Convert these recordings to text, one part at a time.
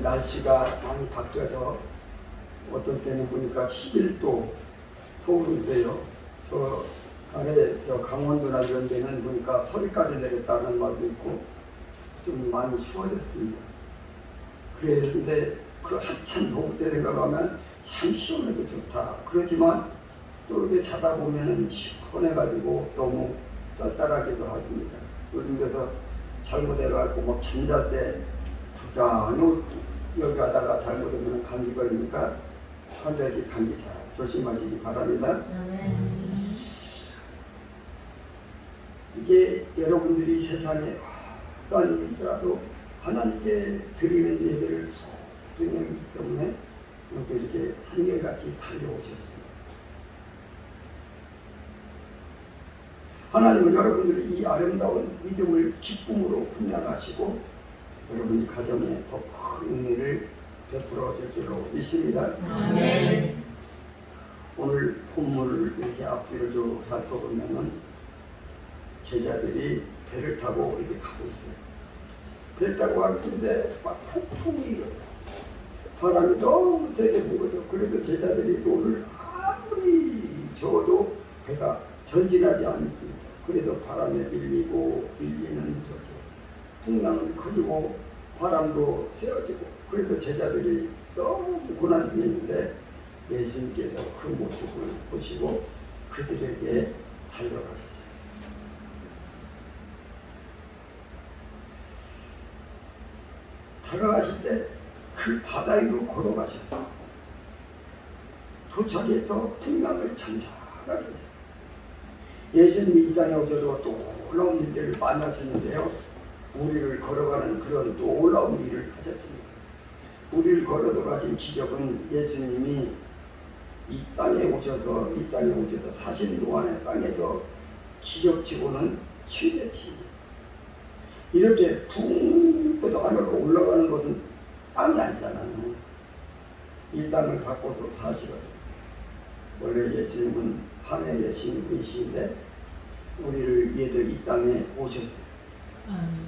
날씨가 많이 바뀌어서 어떤 때는 보니까 11도 서울인데요. 저 아래 저 강원도나 이런 데는 보니까 서리까지 내렸다는 말도 있고 좀 많이 추워졌습니다. 그런데 그 한참 더울 때 생각하면 참 시원해도 좋다. 그렇지만 또 이렇게 자다 보면은 시원해가지고 너무 쌀쌀하기도 합니다. 요즘 그래서 잘못해가지고 막 잠잘 때 부단히 여기 하다가 잘못하면 감기 걸리니까 환절기 감기 잘 조심하시기 바랍니다. 이제 여러분들이 세상에 어떤 일이라도 하나님께 드리는 예배를 소중히 하기 때문에 또 이렇게 한결같이 달려오셨습니다. 하나님은 여러분들의 이 아름다운 믿음을 기쁨으로 분양하시고 여러분 가정에 더 큰 은혜를 베풀어 줄 줄로 믿습니다. 아멘. 오늘 본문을 이렇게 앞뒤를 좀 살펴보면은 제자들이 배를 타고 이렇게 가고 있어요. 배를 타고 가는데 막 폭풍이 바람이 너무 세게 불거죠. 그래도 제자들이 오늘 아무리 적어도 배가 전진하지 않습니다. 그래도 바람에 밀리고 밀리는 거죠. 풍랑은 커지고 바람도 세어지고 그래도 제자들이 너무 고난 중에 있는데 예수님께서 그 모습을 보시고 그들에게 달려가셨어요. 다가가실 때 그 바다 위로 걸어가셨어요. 도착해서 풍랑을 잠잠하게 했어요. 예수님이 이 땅에 오셔서 또 놀라운 일들을 많이 하셨는데요. 우리를 걸어가는 그런 놀라운 일을 하셨습니다. 우리를 걸어도 가신 기적은 예수님이 이 땅에 오셔서 사신 동안에 땅에서 기적치고는 최대치입니다. 이렇게 붕 하늘로 올라가는 것은 땅이 아니잖아요. 이 땅을 바꿔서 사시거든요. 원래 예수님은 하늘에 계신 분이신데 우리를 위해서 이 땅에 오셨어요.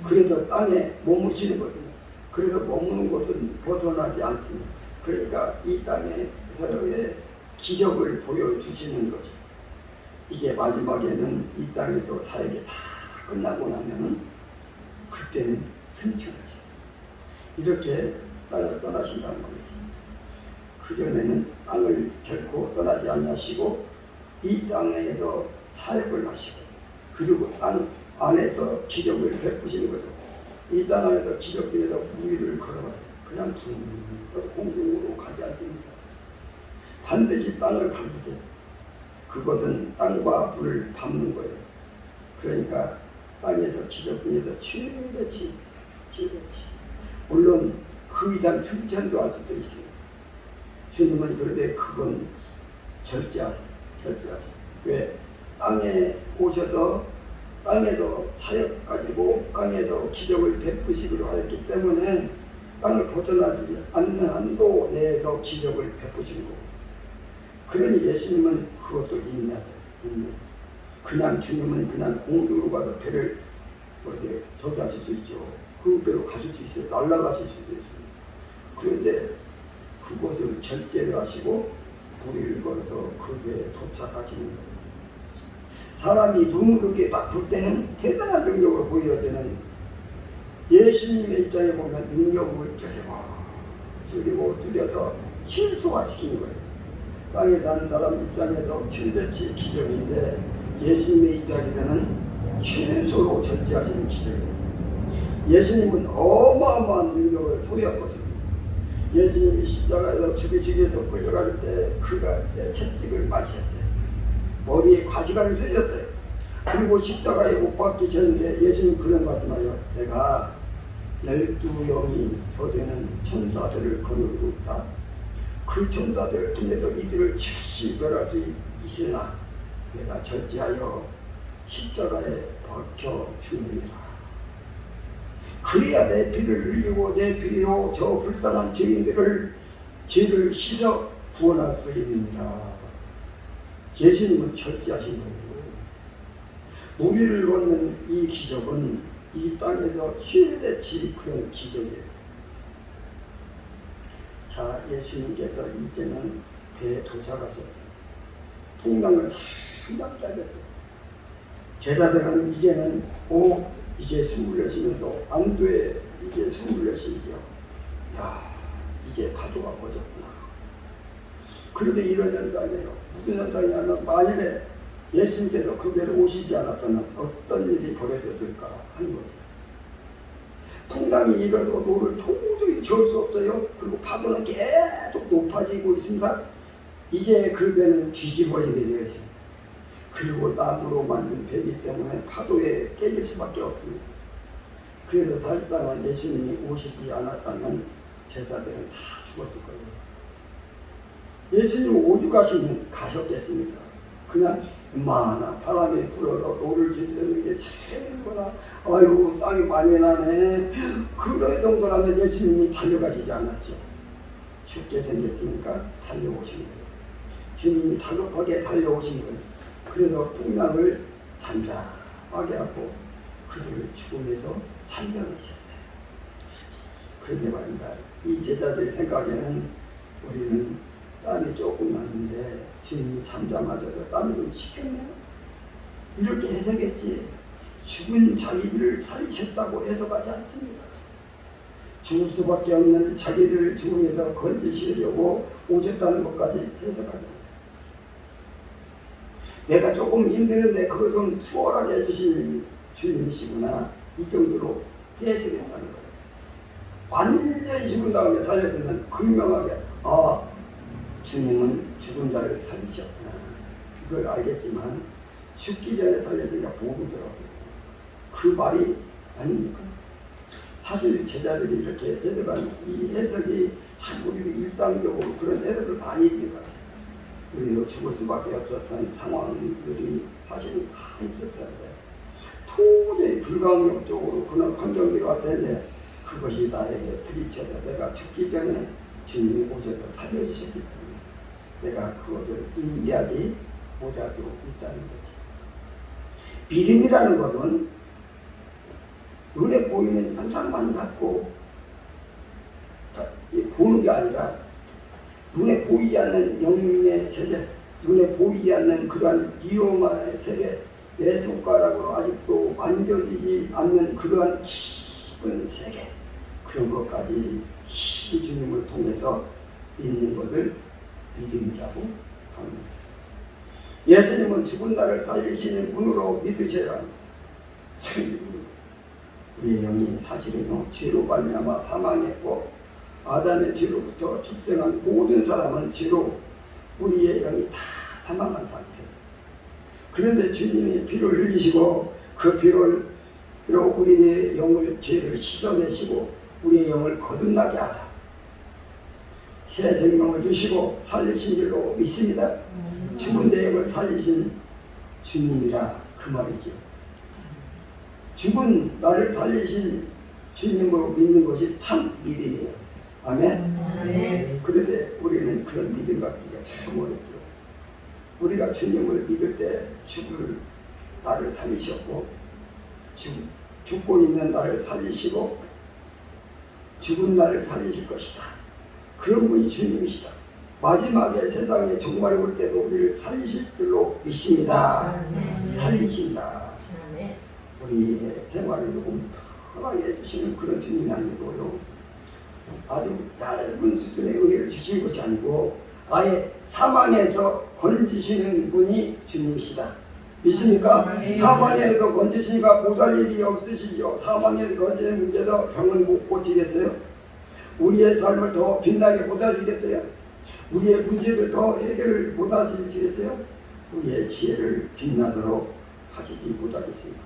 그래서 땅에 머무시는 거거든요. 그래서 머무는 곳은 벗어나지 않습니다. 그러니까 이 땅에서의 기적을 보여주시는 거죠. 이제 마지막에는 이 땅에서 사역이 다 끝나고 나면은 그때는 승천하죠. 이렇게 땅을 떠나신다는 거죠. 그전에는 땅을 결코 떠나지 않으시고 이 땅에서 사역을 하시고 그리고 땅 안에서 기적을 베푸시는 거죠. 이 땅 안에서 기적 중에서 우리를 걸어가요. 그냥 공중으로 가지 않습니다. 반드시 땅을 밟으세요. 그것은 땅과 물을 밟는 거예요. 그러니까 땅에서 기적 중에서 최대치. 물론 그 이상 승천도 할 수도 있습니다. 주님은 그런데 그건 절제하세요. 왜? 땅에 오셔서 땅에도 사역 가지고 땅에도 기적을 베푸시기로 하였기 때문에 땅을 벗어나지 않는 한도 내에서 기적을 베푸시는 거고 그러니 예수님은 그것도 인내하세요. 그냥 주님은 그냥 공중으로 가서 배를 어디 저기 하실 수 있죠. 그 배로 가실 수 있어요. 날아가실 수도 있어요. 그런데 그것을 절제를 하시고 우리를 걸어서 그 배에 도착하시는 거예요. 사람이 눈으로 딱 볼 때는 대단한 능력으로 보여지는 예수님의 입장에 보면 능력을 줄이고 줄여서 최소화시키는 거예요. 땅에 사는 사람 입장에서 최대치 기적인데 예수님의 입장에서는 최소로 절제하시는 기적이에요. 예수님은 어마어마한 능력을 소유하셨습니다. 예수님이 십자가에서 죽으시기 위해서 끌려갈 때 그가 채찍을 마셨어요. 머리에 가시관을 쓰셨어요. 그리고 십자가에 못 박히셨는데 예수님 그런 말씀하여 내가 12영이 더 되는 천사들을 거느리고 있다. 그 천사들을 통해서 이들을 즉시 멸할 수 있으나 내가 절제하여 십자가에 박혀 죽느니라. 그래야 내 피를 흘리고 내 피로 저 불쌍한 죄인들을 죄를 씻어 구원할 수 있느니라. 예수님은 절제하신 거고 우리를 얻는 이 기적은 이 땅에서 최대치 그런 기적이에요. 자, 예수님께서 이제는 배에 도착하셨어요. 풍랑을 상당히 하겠어요. 제자들은 이제는 이제 숨을 내쉬면서 안 돼, 이제 숨을 내쉬죠. 야, 이제 파도가 꺼졌구나. 그런데 이런 현상이에요. 무슨 현상이냐면 만일에 예수님께서 그 배로 오시지 않았다면 어떤 일이 벌어졌을까 하는 거죠. 풍랑이 일어도 노를 도저히 지울 수 없어요. 그리고 파도는 계속 높아지고 있습니다. 이제 그 배는 뒤집어지게 되어 있습니다. 그리고 나무로 만든 배이기 때문에 파도에 깨질 수밖에 없습니다. 그래서 사실상은 예수님이 오시지 않았다면 제자들은 다 죽었을 거예요. 예수님 오죽하시면 가셨겠습니까? 그냥 많아 바람이 불어서 노를 지르는 게 제일구나. 아이고 땀이 많이 나네. 그럴 정도라면 예수님이 달려가시지 않았죠. 죽게 생겼으니까 달려오신 거예요. 주님이 다급하게 달려오신 거예요. 그래서 풍랑을 잠잠하게 하고 그들을 죽음에서 살려내셨어요. 그런데 말입니다. 이 제자들 생각에는 우리는 땀이 조금 났는데 주님이 잠잠하셔서 땀이 좀 식혔네요. 이렇게 해석했지 죽은 자기를 살리셨다고 해석하지 않습니다. 죽을 수밖에 없는 자기를 죽음에서 건지시려고 오셨다는 것까지 해석하잖아요. 내가 조금 힘드는데 그거 좀 수월하게 해주실 주님이시구나. 이 정도로 해석이 나는 거예요. 완전히 죽은 다음에 살렸으면 분명하게 주님은 죽은 자를 살리셨구나. 이걸 알겠지만 죽기 전에 살렸으니까 모르더라고요. 그 말이 아닙니까? 사실 제자들이 이렇게 해석한 이 해석이 참 우리 일상적으로 그런 해석을 많이 해준 것 같아요. 우리도 죽을 수밖에 없었던 상황들이 사실은 다 있었는데 도저히 불가항력적으로 그런 환경들이 왔는데 그것이 나에게 부딪혀서 내가 죽기 전에 주님이 오셔서 살려주셨기 때문에 내가 그것을 이해하지 못할 수 있다는 거지. 믿음이라는 것은 눈에 보이는 현상만 갖고 보는 게 아니라 눈에 보이지 않는 영의 세계, 눈에 보이지 않는 그러한 위험한 세계, 내 손가락으로 아직도 만져지지 않는 그러한 깊은 세계, 그런 것까지 주님을 통해서 믿는 것을 믿음이라고 합니다. 예수님은 죽은 나를 살리시는 분으로 믿으셔야 합니다. 우리의 영이 사실은요, 죄로 말미암아 사망했고 아담의 죄로부터 출생한 모든 사람은 죄로 우리의 영이 다 사망한 상태예요. 그런데 주님이 피를 흘리시고 그 피로 우리의 영을 죄를 씻어내시고 우리의 영을 거듭나게 하사 새 생명을 주시고 살리신 줄로 믿습니다. 죽은 내 영을 살리신 주님이라 그 말이죠. 죽은 나를 살리신 주님으로 믿는 것이 참 믿음이에요. 아멘. 그런데 우리는 그런 믿음 갖기가 참 어렵죠. 우리가 주님을 믿을 때 죽을 나를 살리셨고 죽고 있는 나를 살리시고 죽은 나를 살리실 것이다. 그런 분이 주님이시다. 마지막에 세상에 종말이 올 때도 우리를 살리실 줄로 믿습니다. 살리신다. 우리의 생활을 조금 편하게 해주시는 그런 주님이 아니고요. 아주 얇은 수준의 은혜를 주시는 것이 아니고 아예 사망에서 건지시는 분이 주님이시다. 믿습니까? 사망에서 건지시니까 못할 일이 없으시죠. 사망에서 건지는 문제도 병은 못 고치겠어요? 우리의 삶을 더 빛나게 못 하시겠어요? 우리의 문제를 더 해결을 못 하시겠어요? 우리의 지혜를 빛나도록 하시지 못하겠습니까?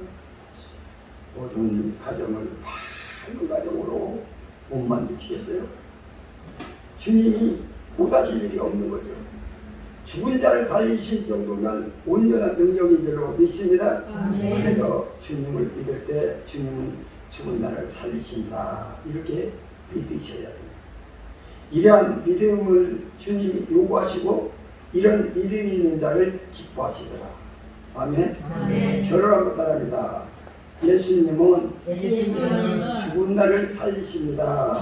모든 가정을 밝은 가정으로 못 만드시겠어요? 주님이 못하실 일이 없는 거죠. 죽은 자를 살리신 정도면 온전한 능력인 줄로 믿습니다. 그래서 주님을 믿을 때 주님은 죽은 자를 살리신다. 이렇게 믿으셔야 됩니다. 이러한 믿음을 주님이 요구하시고 이런 믿음이 있는 자를 기뻐하시더라. 아멘. 저를 한번 따라합니다. 예수님은 죽은 나를 살리십니다.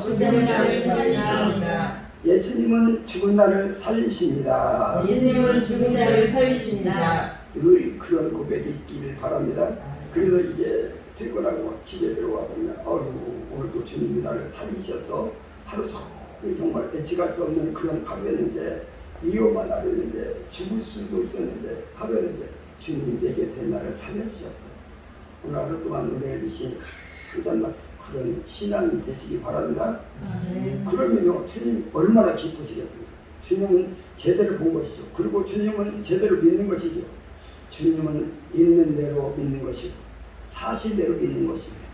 예수님은 죽은 나를 살리십니다. 예수님은 죽은 자를 살리십니다. 늘 그런 고백이 있기를 바랍니다. 그래서 이제 퇴근하고 집에 들어와보면 오늘도 주님이 나를 살리셔서 하루 종일 정말 예측할 수 없는 그런 하루였는데 위험한 하루였는데 죽을 수도 있었는데 하루였는데 주님이 내 곁에 나를 살려주셨어. 오늘 하루 동안 은혜를 주신 간단한 그런 신앙이 되시기 바랍니다. 그러면요 주님 얼마나 기쁘시겠습니까? 주님은 제대로 본 것이죠. 그리고 주님은 제대로 믿는 것이죠. 주님은 있는 대로 믿는 것이고 사실대로 믿는 것입니다.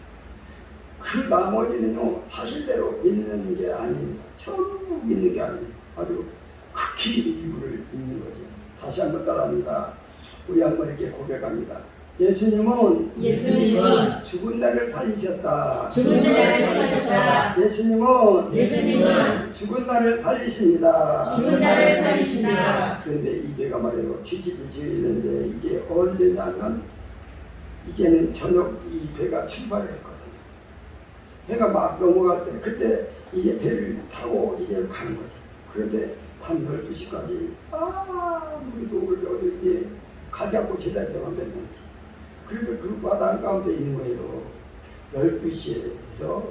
그 나머지는요 사실대로 믿는 게 아닙니다. 전부 믿는 게 아닙니다. 아주 극히 일부를 믿는 거죠. 다시 한번 따라합니다. 우리 한번 이렇게 고백합니다. 예수님은 죽은 나를 살리셨다. 죽은 자를 살리셨다. 예수님은 죽은 나를 살리십니다. 죽은 자를 살리십니다. 그런데 이 배가 말이에요. 뒤집을 지는데 이제 언제냐면 이제는 저녁 이 배가 출발을 했거든요. 해가 막 넘어갈 때 그때 이제 배를 타고 이제 가는 거죠. 그런데 밤 12시까지 우리도 어디 이제 가자고 제자들만 뵀는데 그래도 그 바다 가운데 있는 거예요. 12시에서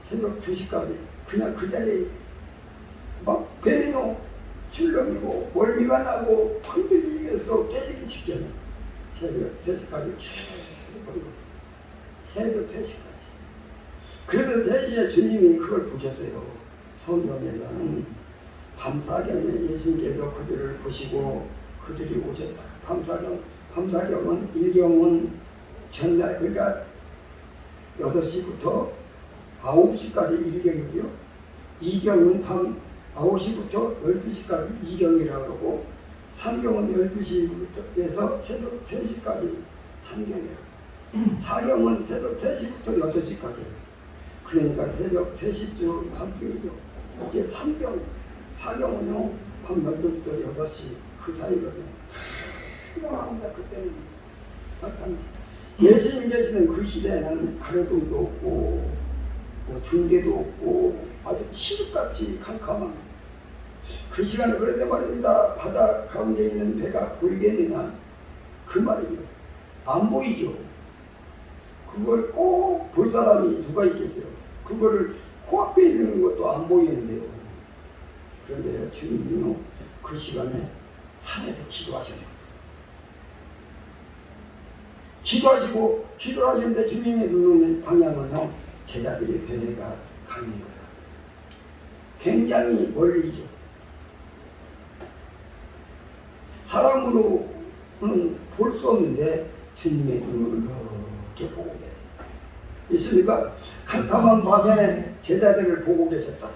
새벽 2시까지 그냥 그 자리에 막 배는요 출렁이고 멀미가 나고 흔들리면서 깨지기 직전에 새벽 3시까지 계속 새벽 3시까지 그래도 3시에 주님이 그걸 보셨어요. 성경에서는 밤사경에 예수님께서 그들을 보시고 그들이 오셨다. 밤사경은 일경은 전날 그러니까 8시부터 9시까지 일경이고요. 이경은 밤 9시부터 12시까지 이경이라고 그러고 삼경은 12시부터 새벽 3시까지 삼경이에요. 사경은 새벽 3시부터 6시까지 그러니까 새벽 3시쯤 밤중이죠. 이제 삼경, 사경은요 밤 12시부터 6시 그 사이거든요. 나옵니다. 그때는 예수님 계시는 그 시대에는 가래등도 없고 중계도 없고 아주 칠흑같이 캄캄한 그 시간에 그런데 말입니다. 바다 가운데 있는 배가 보이겠느냐 그 말이에요. 안 보이죠. 그걸 꼭 볼 사람이 누가 있겠어요. 그거를 코앞에 있는 것도 안 보이는데요. 그런데 주님은요 그 시간에 산에서 기도하셨어요. 기도하시는데 주님의 눈을 방향은요 제자들의 배가 가는 거예요. 굉장히 멀리죠. 사람으로는 볼 수 없는데 주님의 눈을 이렇게 보고 계세요. 있습니까? 캄캄한 밤에 제자들을 보고 계셨다.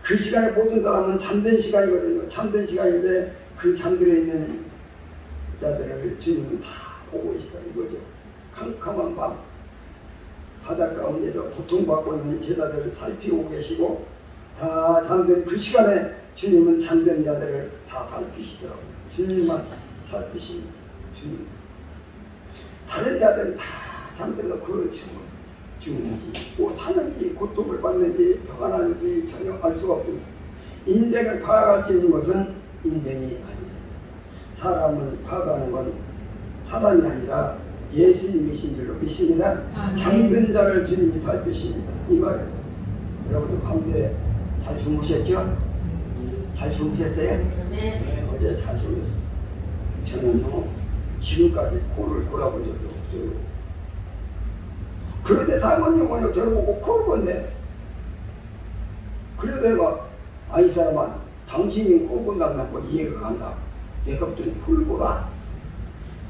그 시간에 모든 사람은 잠든 시간이거든요. 잠든 시간인데 그 잠들어 있는 자들을 주님은 다 보고 계시다 이거죠. 캄캄한 밤 바다 가운데서 고통받고 있는 제자들을 살피고 계시고 다 잠든 그 시간에 주님은 잠든 자들을 다 살피시더라고요. 주님만 살피십니다. 주님. 다른 자들은 다 잠들어서 그 죽는지 뭐 사는지 고통을 받는지 병가 나는지 전혀 알 수가 없습니다. 인생을 파악할 수 있는 것은 인생이 아니에요. 사람을 파악하는 건 사람이 아니라 예수님이신 줄로 믿습니다. 잠든 자를 주님이 살피십니다. 이 말이에요. 여러분들 밤새 잘 주무셨죠? 잘 주무셨어요? 네. 어제 잘 주무셨어요. 저는 지금까지 코를 골아본 적이 없어요. 그런데 사모님은 저를 보고 코를 본대. 그래서 내가 이 사람아 당신이 코 본다는 거 이해가 간다. 내가 좀 풀보라.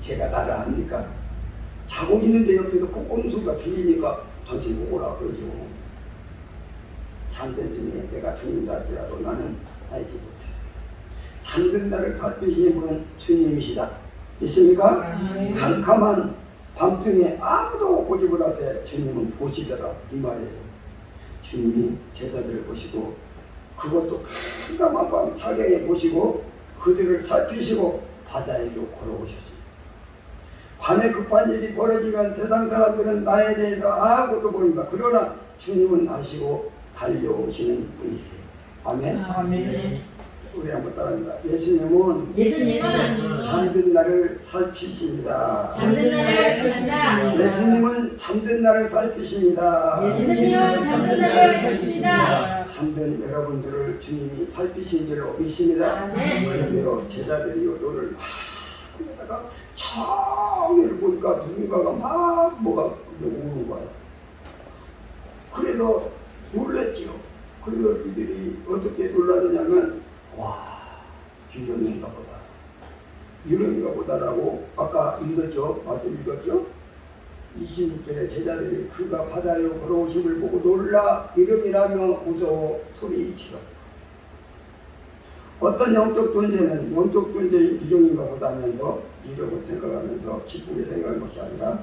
제가 나를 압니까? 자고 있는데 옆에서 코 고는 소리가 들리니까 당신 보고라 그러죠. 잠든 중에 내가 죽는다 할지라도 나는 알지 못해. 잠든 나를 살피시는 분은 주님이시다. 있습니까? 캄캄한 밤중에 아무도 보지 못할 때 주님은 보시더라 이 말이에요. 주님이 제자들을 보시고 그것도 캄캄한 밤 사경에 보시고 그들을 살피시고 바다에로 걸어오셨죠. 밤에 급한 일이 벌어지면 세상 사람들은 나에 대해서 아무것도 모릅니다. 그러나 주님은 아시고 달려오시는 분이세요. 아멘. 아멘. 우리 한번 따라합니다. 예수님은 예수님은 잠든 나를 살피십니다. 잠든 나를 살피십니다. 예수님은 잠든 나를 살피십니다. 예수님은 잠든 나를 살피십니다. 잠든 여러분들을 주님이 살피신 줄로 믿습니다. 아멘. 그런데요, 제자들이요, 너를 막 그러다가 창을 보니까 누군가가 막 뭐가 오는 거야. 그래서 놀랬지요. 그래서 이들이 어떻게 놀라느냐면, 와, 유령인가 보다. 유령인가 보다라고 아까 읽었죠? 말씀 읽었죠? 26절에 제자들이 그가 바다로 걸어오심을 보고 놀라 유령이라며 무서워 소리치고, 어떤 영적 존재는 영적 존재인 유령인가 보다 하면서 유령을 생각하면서 기쁘게 생각한 것이 아니라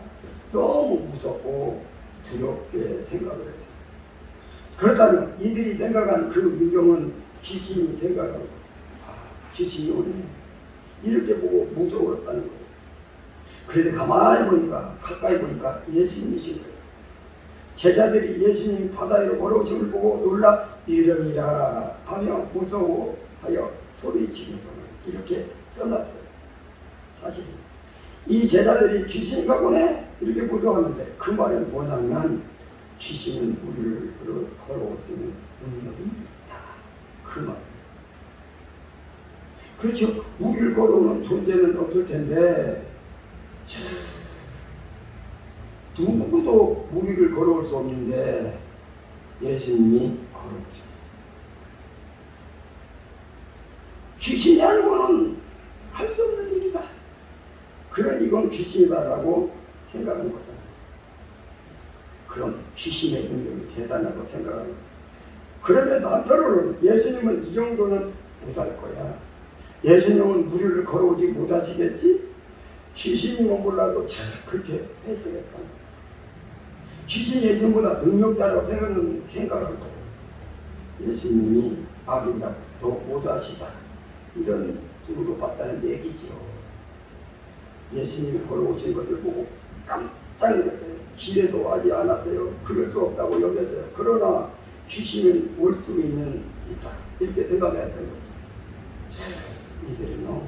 너무 무섭고 두렵게 생각을 했어요. 그렇다면 이들이 생각한 그 유령은 귀신이 생각하고, 귀신이 오네, 이렇게 보고 무서웠다는 거예요. 그런데 가만히 보니까, 가까이 보니까 예수님이신 거예요. 제자들이 예수님 바다 위로 걸어오심을 보고 놀라 유령이라 하며 무서워하여 소리치는 거는 이렇게 써놨어요. 사실 이 제자들이 귀신인가 보네 이렇게 무서워하는데, 그 말은 뭐냐면 귀신은 물을 걸어오는 능력이 있다, 그 말. 그렇죠. 물을 걸어오는 존재는 없을 텐데 누구도 무리를 걸어올 수 없는데 예수님이 걸어오죠. 귀신이 아니고는 할 수 없는 일이다. 그러니 이건 귀신이다라고 생각하는 거잖아요. 그럼 귀신의 능력이 대단하고 생각하는 거예요. 그러면서 한편으로는 예수님은 이 정도는 못할 거야. 예수님은 무리를 걸어오지 못하시겠지? 귀신이면 몰라도 참 그렇게 해석했다는 거예요. 귀신이 예수님보다 능력자라고 생각하는 거예요. 예수님이 아비보다 더 못하시다, 이런 식으로 봤다는 얘기지요. 예수님이 걸어오신 것을 보고 깜짝 놀랐어요. 기대도 하지 않았어요. 그럴 수 없다고 여겼어요. 그러나 귀신은 올 수 있는 있다, 이렇게 생각했던 거죠. 이들은요,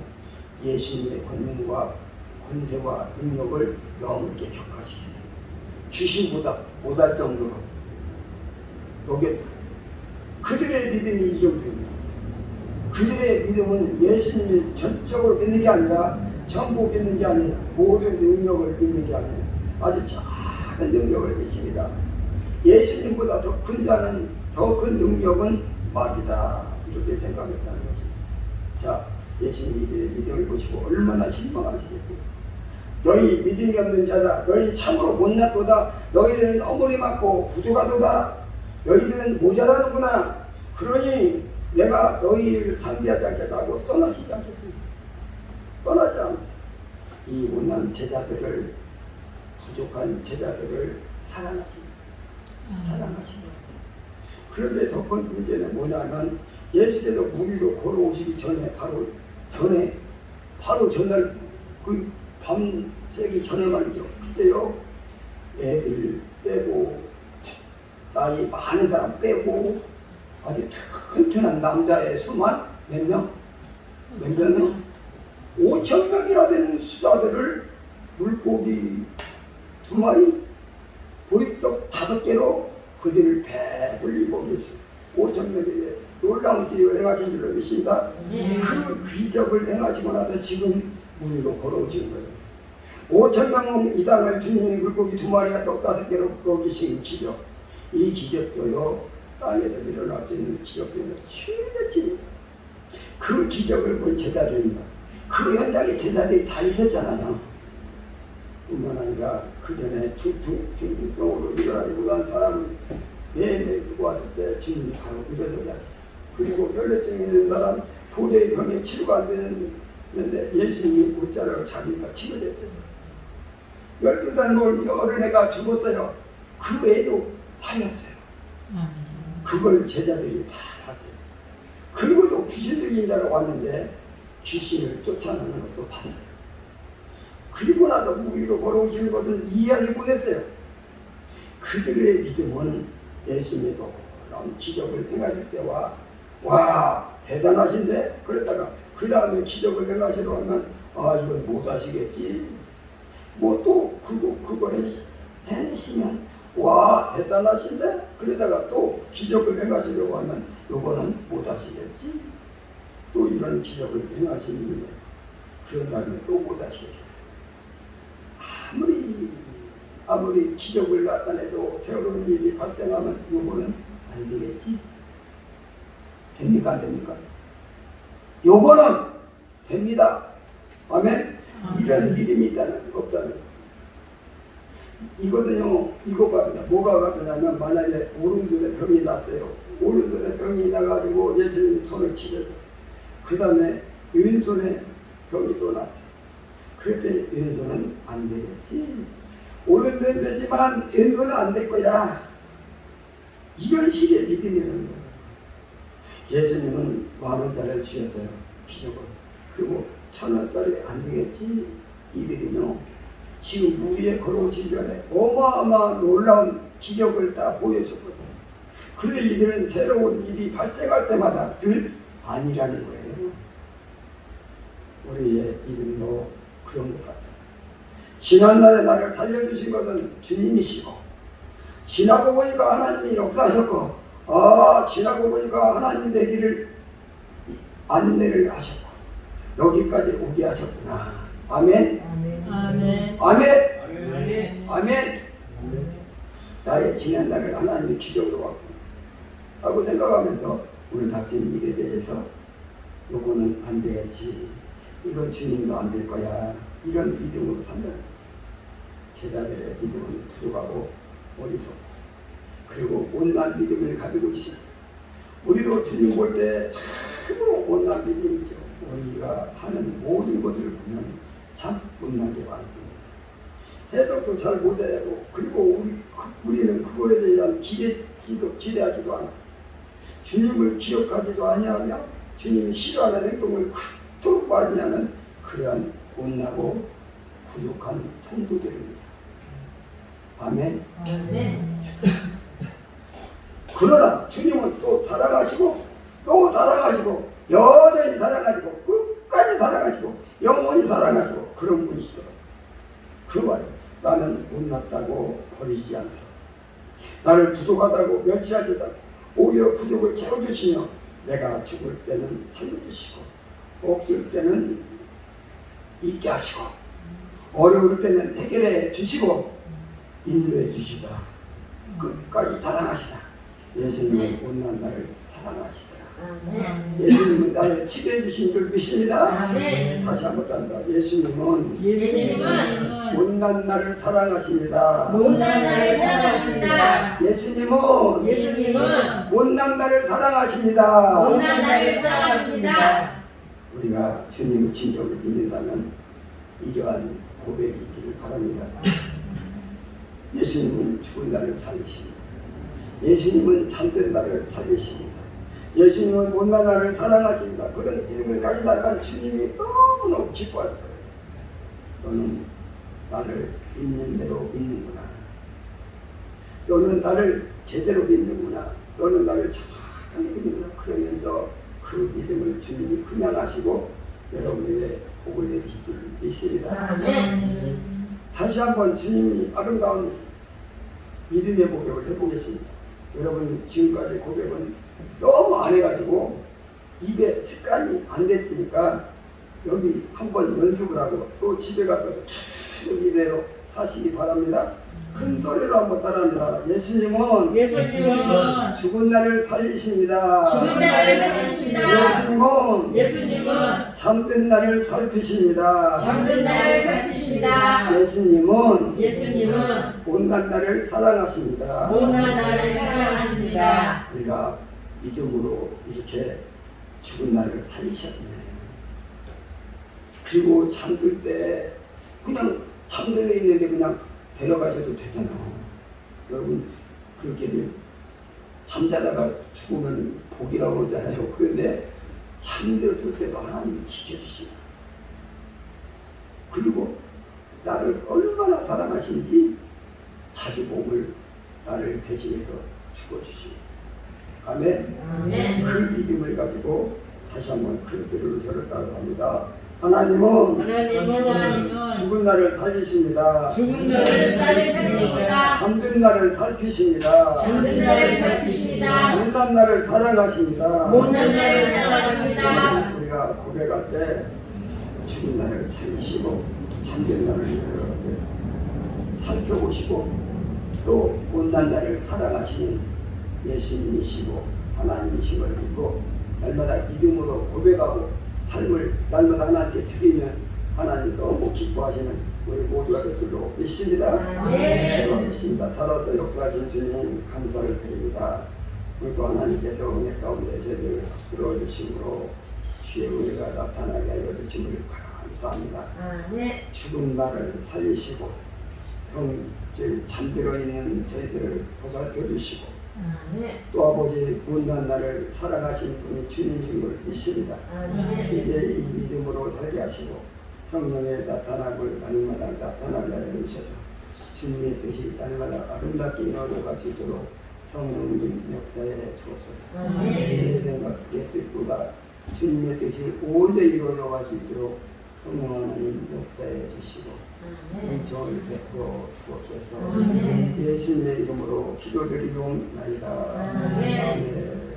예수님의 권능과 권세와 능력을 너무 이렇게 격하시겠어요. 귀신보다 못할 정도로 여겼다. 그들의 믿음이 이 정도입니다. 그들의 믿음은 예수님을 전적으로 믿는 게 아니라, 전부 믿는 게 아니라, 모든 능력을 믿는 게 아니라 아주 작은 능력을 믿습니다. 예수님보다 더 큰 자는, 더 큰 능력은 마귀다, 이렇게 생각했다는 것입니다. 자, 예수님 이들의 믿음을 보시고 얼마나 실망하시겠어요. 너희 믿음이 없는 자다, 너희 참으로 못났도다, 너희들은 어머니 맞고 부족하도다, 너희들은 모자라는구나, 그러니 내가 너희를 상대하지 않겠다고 떠나시지 않겠습니다. 떠나지 않습니다. 이 못난 제자들을, 부족한 제자들을 사랑하십니다. 사랑하십니다. 그런데 더 큰 문제는 뭐냐면, 예수께서 무리로 걸어오시기 전에, 바로 전날, 그 밤새기 전에 말이죠. 그때요, 애들 빼고, 나이 많은 사람 빼고, 아주 튼튼한 남자의 수만 몇 명? 몇 명? 5,000명이나 되는 수자들을 물고기 2마리, 보리떡 5개로 그들을 배불리 먹였어요. 5,000명에게 놀라운 기적을 행하신 줄로 믿습니다. 그 기적을 행하시고 나서 지금 무리로 걸어오신 거예요. 5,000명 이상을 주님이 물고기 2마리와 떡 5개로 먹이신 기적, 이 기적도요, 땅에서 일어날 수 있는 기적들은 최대치입니다. 그 기적을 본 제자들입니다. 그 현장에 제자들이 다 있었잖아요. 뿐만 아니라 그 전에 중증병으로 일어나지 못한 사람을 매일매일 두고 왔을 때 주님이 바로 일어서게 하셨어요. 그리고 혈류증 있는 사람 도저히 병에 치료가 안 되는데 예수님이 웃자라고 자기가 치료됐어요. 12살 먹은 어린애가 죽었어요. 그 애도 살렸어요. 그걸 제자들이 다 봤어요. 그리고도 귀신 들린 자가 왔는데 귀신을 쫓아내는 것도 봤어요. 그리고 나서 무리로 걸어오시는 것은 이해하지 못했어요. 그들의 믿음은 예수님의 놀라운 기적을 행하실 때와 와 대단하신데 그랬다가 그 다음에 기적을 행하시러 하면 아 이건 못 하시겠지. 뭐 또 그거 해내시면 와 대단하신데 그러다가 또 기적을 행하시려고 하면 요거는 못 하시겠지. 또 이런 기적을 행하시는 그런 다음에 또 못 하시겠지. 아무리 기적을 나타내도 새로운 일이 발생하면 요거는 안 되겠지. 됩니까 안 됩니까? 요거는 됩니다. 아멘. 이런 믿음이 있다는 없다는 이거든요. 이거가 뭐가 같으냐면 만약에 오른손에 병이 났어요. 오른손에 병이 나가지고 예수님이 손을 치셔서 그 다음에 왼손에 병이 또 났어요. 그랬더니 왼손은 안 되겠지. 오른손은 되지만 왼손은 안 될 거야. 이런 식의 믿음이라는 거예요. 예수님은 10,000원짜리를 주셨어요. 기적을. 그리고 1,000원짜리 안 되겠지. 이들이요. 지금 물 위에 걸어오시기 전에 어마어마한 놀라운 기적을 다 보여줬거든요. 그런데 이들은 새로운 일이 발생할 때마다 늘 아니라는 거예요. 우리의 믿음도 그런 것 같아요. 지난날에 나를 살려주신 것은 주님이시고 지나고 보니까 하나님이 역사하셨고 지나고 보니까 하나님 되기를 안내를 하셨고 여기까지 오게 하셨구나. 아멘. 아멘. 아멘. 아멘. 아멘. 나의 지난날을 하나님이 기적으로 왔고 하고 생각하면서 오늘 닥친 일에 대해서 요거는 안 되겠지. 이건 주님도 안 될 거야. 이런 믿음으로 산다는 제자들의 믿음은 부족하고 어리석고 그리고 온난 믿음을 가지고 있습니다. 우리도 주님 볼 때 참으로 온난 믿음이죠. 우리가 하는 모든 것을 보면 참 온난 게 많습니다. 해석도 잘 못하고 그리고 우리는 그거에 대한 기대하지도 않아. 주님을 기억하지도 아니하며 주님이 싫어하는 행동을 그토록 많이 하는 그러한 온나고 부족한 성도들입니다. 아멘. 아멘. 그러나 주님은 또 사랑하시고 또 사랑하시고 여전히 사랑하시고 끝까지 사랑하시고 영원히 사랑하시고 그런 분이시더라고요. 그 말이에요. 나는 못났다고 버리지 않더라. 나를 부족하다고 멸시하지 않고 오히려 부족을 채워주시며 내가 죽을 때는 살려주시고 없을 때는 있게 하시고 어려울 때는 해결해 주시고 인도해 주시다. 끝까지 사랑하시다. 예수님은 못난 나를 사랑하시더라. 예수님은 나를 치료해 주신 줄 믿습니다. 아멘. 다시 한번 한다. 예수님은 예수님은 못난 나를 사랑하십니다. 못난 나를 사랑하십니다. 예수님은 못난 나를 사랑하십니다. 못난 나를 사랑하십니다. 우리가 주님의 진정을 믿는다면 이러한 고백이 있기를 바랍니다. 예수님은 죽은 나를 살리십니다. 예수님은 잠든 나를 살리십니다. 예수님은 못난 나를 사랑하십니다. 그런 믿음을 가지다가 주님이 너무너무 기뻐할 거예요. 너는 나를 있는 대로 믿는구나. 너는 나를 제대로 믿는구나. 너는 나를 정확하게 믿는구나. 그러면서 그 믿음을 주님이 그냥하시고 여러분에게 복을 내주실 줄 믿습니다. 아멘. 다시 한번 주님이 아름다운 믿음의 고백을 해보겠습니다. 여러분 지금까지 고백은 너무 안 해가지고 입에 습관이 안 됐으니까 여기 한번 연습을 하고 또 집에 가서 계속 이대로 사시기 바랍니다. 큰 소리로 한번 따라합니다. 예수님은 죽은 나를 살리십니다. 죽은 나를 살리십니다. 예수님은 잠든 나를 살피십니다. 잠든 나를 살피십니다. 예수님은 못난 나를 사랑하십니다. 못난 나를 사랑하십니다. 우리가 믿음으로 이렇게 죽은 나를 살리셨네. 그리고 잠들 때 그냥 잠들어 있는데 그냥 데려가셔도 되잖아. 여러분 그렇게 잠자다가 죽으면 복이라고 그러잖아요. 그런데 잠들었을 때도 하나님이 지켜주시고 그리고 나를 얼마나 사랑하신지 자기 몸을 나를 대신해서 죽어주시고 아멘. 아멘. 그 믿음을 가지고 다시 한번 큰 소리로 저를 따라합니다. 하나님은 하나님은 죽은 나를 살리십니다. 죽은 자를 살리십니다. 잠든 나를 살피십니다. 잠든 자를 살피십니다. 못난 나를 사랑하십니다. 못난 자를 사랑하십니다. 우리가 고백할 때 죽은 나를 살리시고 잠든 나를 이렇게 살펴보시고 또 못난 나를 사랑하시는 예수님이시고 하나님이심을 믿고 날마다 믿음으로 고백하고 삶을 날마다 하나님께 드리면 하나님 너무 기뻐하시는 우리 모두가 될 줄로 믿습니다. 기도하겠습니다. 살아서 역사하신 주님 감사를 드립니다. 오늘도 하나님께서 은혜 가운데 저희를 들어주심으로 주의 은혜가 나타나게 하여 주심을 감사합니다. 죽은 나를 살리시고 저희 잠들어 있는 저희들을 보살펴 주시고 또 아버지 못난 나를 사랑하시는 분이 주님인 걸 믿습니다. 이제 이 믿음으로 살게 하시고 성령의 나타남을 날마다 나타나게 하여 주셔서 주님의 뜻이 날마다 아름답게 이루어져 수 있도록 성령님 역사에 주옵소서. 예배가 뜻보다 주님의 뜻이 온전히 이루어져 갈 수 있도록 성령 하나님 역사해 주시고 은총을 베풀어 주옵소서. 예수님의 이름으로 기도드리옵나이다. 아멘.